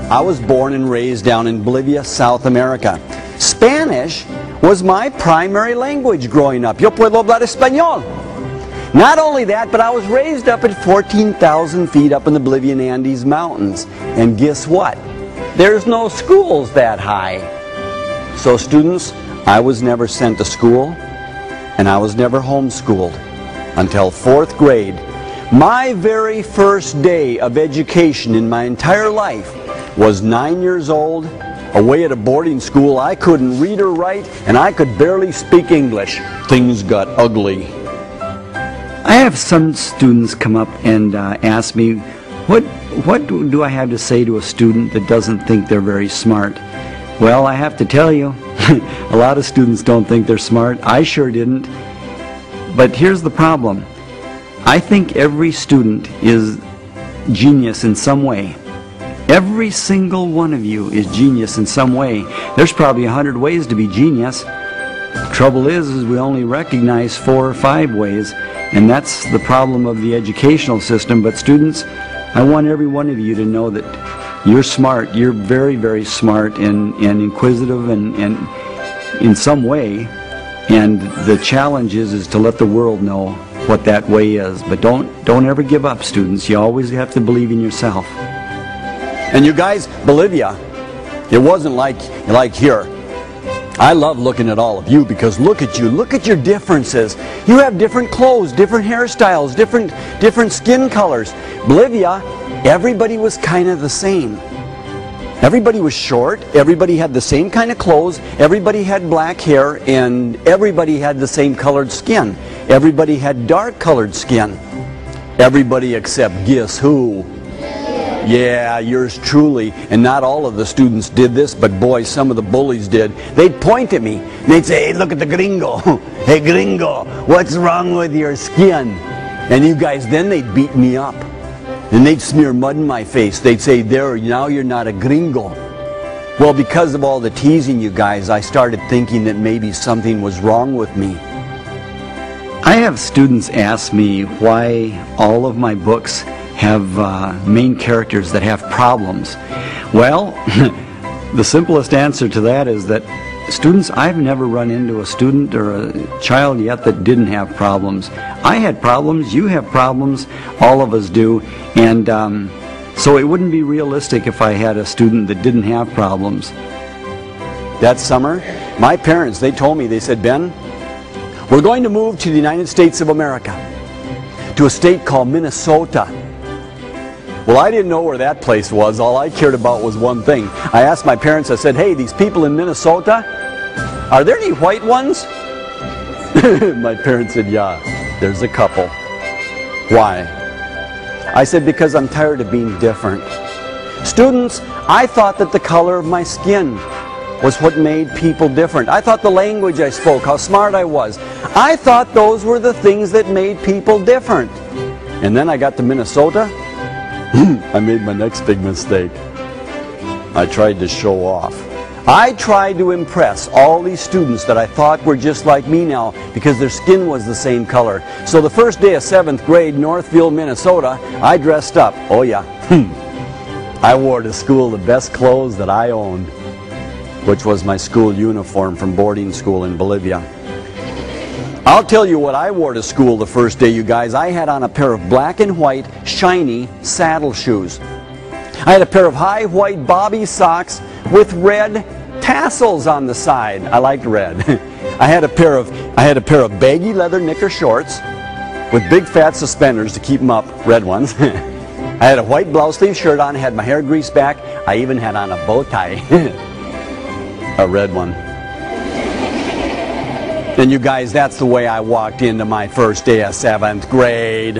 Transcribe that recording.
I was born and raised down in Bolivia, South America. Spanish was my primary language growing up. Yo puedo hablar español. Not only that, but I was raised up at 14,000 feet up in the Bolivian Andes Mountains. And guess what? There's no schools that high. So students, I was never sent to school, and I was never homeschooled until 4th grade. My very first day of education in my entire life was 9 years old, away at a boarding school. I couldn't read or write, and I could barely speak English. Things got ugly. I have some students come up and ask me, what do I have to say to a student that doesn't think they're very smart? Well, I have to tell you, a lot of students don't think they're smart. I sure didn't. But here's the problem. I think every student is genius in some way. Every single one of you is genius in some way. There's probably 100 ways to be genius. The trouble is we only recognize 4 or 5 ways, and that's the problem of the educational system. But students, I want every one of you to know that you're smart. You're very, very smart and inquisitive and in some way. And the challenge is to let the world know what that way is. But don't ever give up, students. You always have to believe in yourself. And you guys, Bolivia, it wasn't like here. I love looking at all of you because look at you. Look at your differences. You have different clothes, different hairstyles, different skin colors. Bolivia, everybody was kind of the same. Everybody was short. Everybody had the same kind of clothes. Everybody had black hair, and everybody had the same colored skin. Everybody had dark colored skin. Everybody except guess who? Yeah, yours truly. And not all of the students did this, but boy, some of the bullies did. They'd point at me, and they'd say, hey, look at the gringo. Hey, gringo, what's wrong with your skin? And you guys, then they'd beat me up. And they'd smear mud in my face. They'd say, there, now you're not a gringo. Well, because of all the teasing, you guys, I started thinking that maybe something was wrong with me. I have students ask me why all of my books have main characters that have problems. Well, the simplest answer to that is that students, I've never run into a student or a child yet that didn't have problems. I had problems, you have problems, all of us do, and so it wouldn't be realistic if I had a student that didn't have problems. That summer, my parents, they told me, they said, Ben, we're going to move to the United States of America, to a state called Minnesota. Well, I didn't know where that place was. All I cared about was one thing. I asked my parents, I said, hey, these people in Minnesota, are there any white ones? My parents said, yeah, there's a couple. Why? I said, because I'm tired of being different. Students, I thought that the color of my skin was what made people different. I thought the language I spoke, how smart I was. I thought those were the things that made people different. And then I got to Minnesota. I made my next big mistake. I tried to show off. I tried to impress all these students that I thought were just like me now because their skin was the same color. So the first day of 7th grade, Northville, Minnesota, I dressed up. Oh yeah. I wore to school the best clothes that I owned, which was my school uniform from boarding school in Bolivia. I'll tell you what I wore to school the first day, you guys. I had on a pair of black and white, shiny saddle shoes. I had a pair of high white bobby socks with red tassels on the side. I liked red. I had a pair of baggy leather knicker shorts with big fat suspenders to keep them up, red ones. I had a white blouse sleeve shirt on, had my hair greased back. I even had on a bow tie, a red one. And you guys, that's the way I walked into my first day of 7th grade.